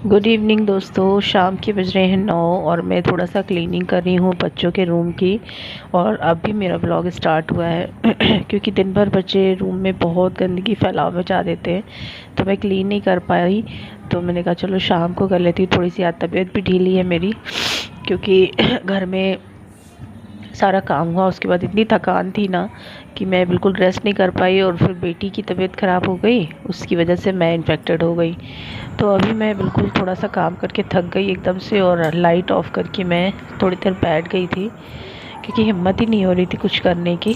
Good evening दोस्तों। शाम के बज रहे हैं 9 और मैं थोड़ा सा क्लीनिंग कर रही हूँ बच्चों के रूम की। और अभी मेरा ब्लॉग स्टार्ट हुआ है क्योंकि दिन भर बच्चे रूम में बहुत गंदगी फैलाव मचा देते हैं, तो मैं क्लीन नहीं कर पाई। तो मैंने कहा चलो शाम को कर लेती हूँ। थोड़ी सी आज तबीयत भी ढीली है मेरी, क्योंकि घर में सारा काम हुआ, उसके बाद इतनी थकान थी ना कि मैं बिल्कुल रेस्ट नहीं कर पाई। और फिर बेटी की तबीयत ख़राब हो गई, उसकी वजह से मैं इन्फेक्टेड हो गई। तो अभी मैं बिल्कुल थोड़ा सा काम करके थक गई एकदम से, और लाइट ऑफ करके मैं थोड़ी देर बैठ गई थी क्योंकि हिम्मत ही नहीं हो रही थी कुछ करने की।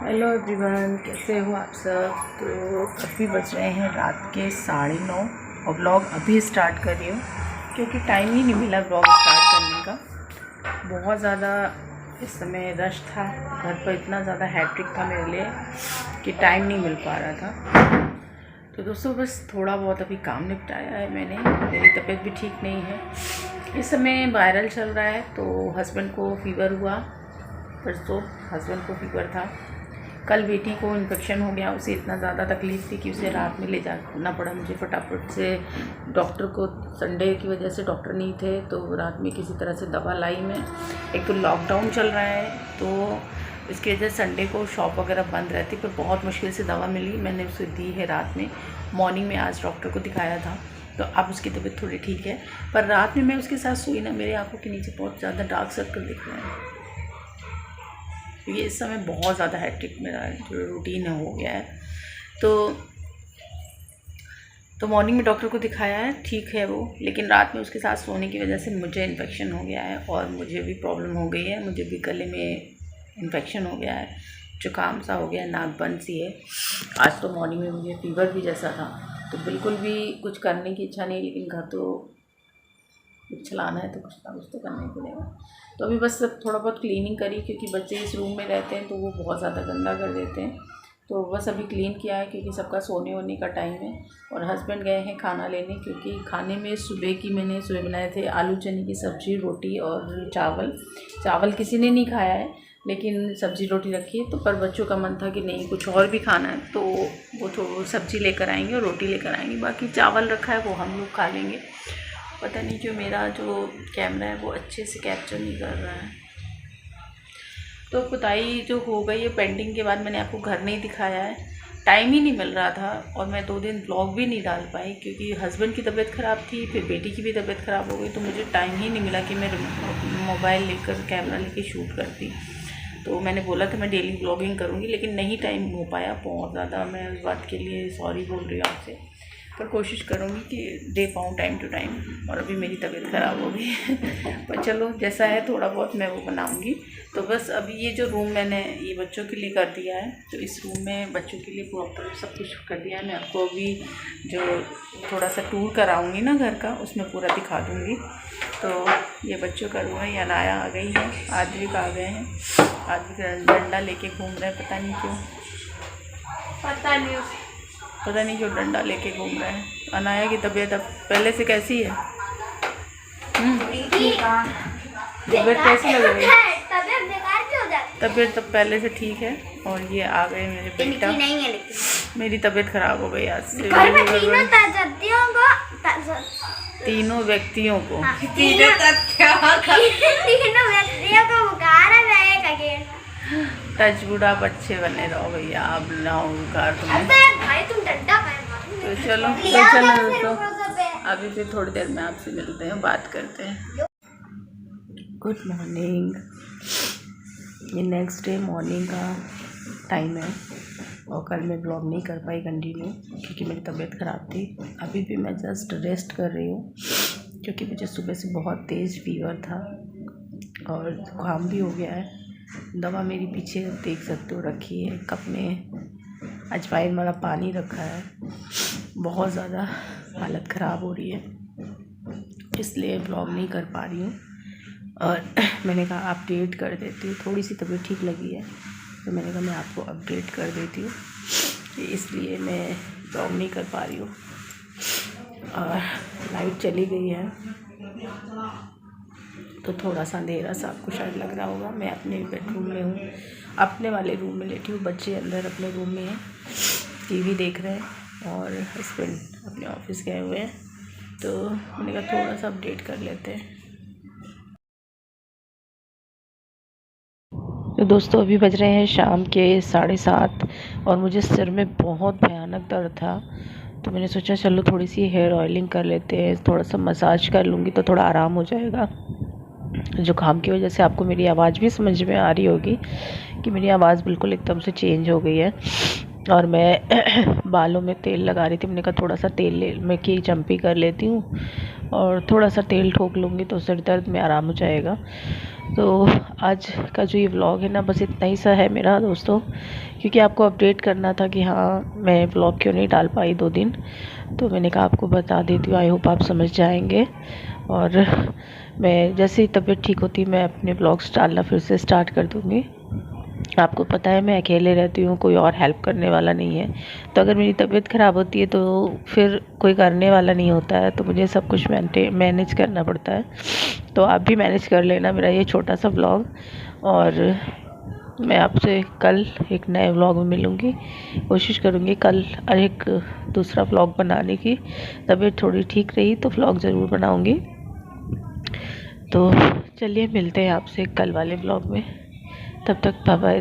हेलो एवरीवन, कैसे हो आप सब। तो अभी बज रहे हैं रात के 9:30 और ब्लॉग अभी स्टार्ट कर रही हूँ क्योंकि टाइम ही नहीं मिला ब्लॉग स्टार्ट करने का। बहुत ज़्यादा इस समय रश था घर पर, इतना ज़्यादा हैट्रिक था मेरे लिए कि टाइम नहीं मिल पा रहा था। तो दोस्तों बस थोड़ा बहुत अभी काम निपटाया है मैंने। मेरी तबीयत भी ठीक नहीं है, इस समय वायरल चल रहा है। तो हस्बैंड को फीवर हुआ, परसों हस्बैंड को फीवर था, कल बेटी को इन्फेक्शन हो गया। उसे इतना ज़्यादा तकलीफ़ थी कि उसे रात में ले जाना पड़ा मुझे फटाफट से डॉक्टर को। संडे की वजह से डॉक्टर नहीं थे, तो रात में किसी तरह से दवा लाई मैं। एक तो लॉकडाउन चल रहा है, तो इसकी वजह से संडे को शॉप वगैरह बंद रहती, पर बहुत मुश्किल से दवा मिली, मैंने उसे दी है रात में। मॉर्निंग में आज डॉक्टर को दिखाया था, तो अब उसकी तबीयत थोड़ी ठीक है। पर रात में मैं उसके साथ सोई ना, मेरे आँखों के नीचे बहुत ज़्यादा डार्क सर्कल दिख रहे हैं। ये इस समय बहुत ज़्यादा हैट्रिक मेरा जो रूटीन हो गया है। तो मॉर्निंग में डॉक्टर को दिखाया है, ठीक है वो, लेकिन रात में उसके साथ सोने की वजह से मुझे इन्फेक्शन हो गया है और मुझे भी प्रॉब्लम हो गई है। मुझे भी गले में इन्फेक्शन हो गया है, जुकाम सा हो गया है, नाक बंद सी है। आज तो मॉर्निंग में मुझे फीवर भी जैसा था, तो बिल्कुल भी कुछ करने की इच्छा नहीं, लेकिन घर तो कुछ चलाना है तो कुछ ना कुछ तो करना ही पड़ेगा। तो अभी बस थोड़ा बहुत क्लीनिंग करी, क्योंकि बच्चे इस रूम में रहते हैं तो वो बहुत ज़्यादा गंदा कर देते हैं। तो बस अभी क्लीन किया है क्योंकि सबका सोने वोने का टाइम है। और हस्बैंड गए हैं खाना लेने, क्योंकि खाने में मैंने सुबह बनाए थे आलू चने की सब्ज़ी, रोटी और चावल किसी ने नहीं खाया है, लेकिन सब्ज़ी रोटी रखी है। तो पर बच्चों का मन था कि नहीं कुछ और भी खाना है, तो वो तो सब्ज़ी लेकर आएंगे और रोटी लेकर आएंगे, बाकी चावल रखा है वो हम लोग खा लेंगे। पता नहीं क्यों मेरा जो कैमरा है वो अच्छे से कैप्चर नहीं कर रहा है। तो पुताई जो हो गई है पेंटिंग के बाद, मैंने आपको घर नहीं दिखाया है, टाइम ही नहीं मिल रहा था। और मैं 2 दिन ब्लॉग भी नहीं डाल पाई क्योंकि हस्बैंड की तबीयत ख़राब थी, फिर बेटी की भी तबीयत ख़राब हो गई, तो मुझे टाइम ही नहीं मिला कि मैं मोबाइल लेकर कैमरा लेकर शूट करती। तो मैंने बोला था मैं डेली ब्लॉगिंग करूँगी, लेकिन नहीं टाइम हो पाया बहुत ज़्यादा। मैं उस बात के लिए सॉरी बोल रही हूँ आपसे, पर कोशिश करूँगी कि दे पाऊँ टाइम टू टाइम। और अभी मेरी तबीयत ख़राब हो गई पर चलो जैसा है थोड़ा बहुत मैं वो बनाऊँगी। तो बस अभी ये जो रूम मैंने ये बच्चों के लिए कर दिया है, तो इस रूम में बच्चों के लिए प्रॉपर सब कुछ कर दिया है। मैं आपको अभी जो थोड़ा सा टूर कराऊँगी ना घर का, उसमें पूरा दिखा दूँगी। तो ये बच्चों का रूम है, अनाया आ गई है, आद्विक आ गए हैं। आद्विक डंडा लेके घूम रहे हैं, पता नहीं क्यों डंडा लेके घूम रहे हैं। अनाया की तबीयत अब पहले से कैसी है? तबीयत कैसी लग रही है? तबीयत तो पहले से ठीक है। और ये आ गए मेरे बेटा, मेरी तबीयत खराब हो गई आज से। तीनों व्यक्तियों को टचवुड आप अच्छे बने रहो भैया, आप ना बुखार तुम्हें। तो चलो दोस्तों, अभी फिर थोड़ी देर में आपसे मिलते हैं, बात करते हैं। गुड मॉर्निंग, ये नेक्स्ट डे मॉर्निंग का टाइम है और कल मैं ब्लॉग नहीं कर पाई कंटिन्यू क्योंकि मेरी तबीयत ख़राब थी। अभी भी मैं जस्ट रेस्ट कर रही हूँ क्योंकि मुझे सुबह से बहुत तेज़ फीवर था और जुकाम भी हो गया है। दवा मेरी पीछे देख सकते हो रखी है, कप में अजवाइन वाला पानी रखा है। बहुत ज़्यादा हालत ख़राब हो रही है, इसलिए ब्लॉग नहीं कर पा रही हूँ। और मैंने कहा अपडेट कर देती हूँ, थोड़ी सी तबीयत ठीक लगी है तो मैंने कहा मैं आपको अपडेट कर देती हूँ, इसलिए मैं ब्लॉग नहीं कर पा रही हूँ। और लाइट चली गई है तो थोड़ा सा अंधेरा सा आपको शायद लग रहा होगा। मैं अपने बेडरूम में हूँ, अपने वाले रूम में लेटी हूँ, बच्चे अंदर अपने रूम में हैं, टीवी देख रहे हैं। और हस्बैंड अपने ऑफिस गए हुए हैं, तो मैंने कहा थोड़ा सा अपडेट कर लेते हैं। तो दोस्तों अभी बज रहे हैं शाम के 7:30 और मुझे सिर में बहुत भयानक दर्द था, तो मैंने सोचा चलो थोड़ी सी हेयर ऑयलिंग कर लेते हैं, थोड़ा सा मसाज कर लूँगी तो थोड़ा आराम हो जाएगा। जुकाम की वजह से आपको मेरी आवाज़ भी समझ में आ रही होगी कि मेरी आवाज़ बिल्कुल एकदम से चेंज हो गई है। और मैं बालों में तेल लगा रही थी, मैंने कहा थोड़ा सा तेल ले मैं की चम्पी कर लेती हूँ और थोड़ा सा तेल ठोक लूँगी तो सिर दर्द में आराम हो जाएगा। तो आज का जो ये व्लॉग है ना, बस इतना ही सा है मेरा दोस्तों, क्योंकि आपको अपडेट करना था कि हाँ मैं व्लॉग क्यों नहीं डाल पाई 2 दिन, तो मैंने कहा आपको बता देती हूँ। आई होप आप समझ जाएंगे। और मैं जैसे ही तबीयत ठीक होती मैं अपने व्लॉग्स डालना फिर से स्टार्ट कर दूँगी। आपको पता है मैं अकेले रहती हूँ, कोई और हेल्प करने वाला नहीं है, तो अगर मेरी तबीयत ख़राब होती है तो फिर कोई करने वाला नहीं होता है, तो मुझे सब कुछ मैनेज करना पड़ता है। तो आप भी मैनेज कर लेना मेरा ये छोटा सा व्लॉग, और मैं आपसे कल एक नए व्लॉग में मिलूँगी। कोशिश करूँगी कल एक दूसरा व्लॉग बनाने की, तबीयत थोड़ी ठीक रही तो व्लॉग ज़रूर बनाऊँगी। तो चलिए मिलते हैं आपसे कल वाले व्लॉग में, तब तक बाय बाय।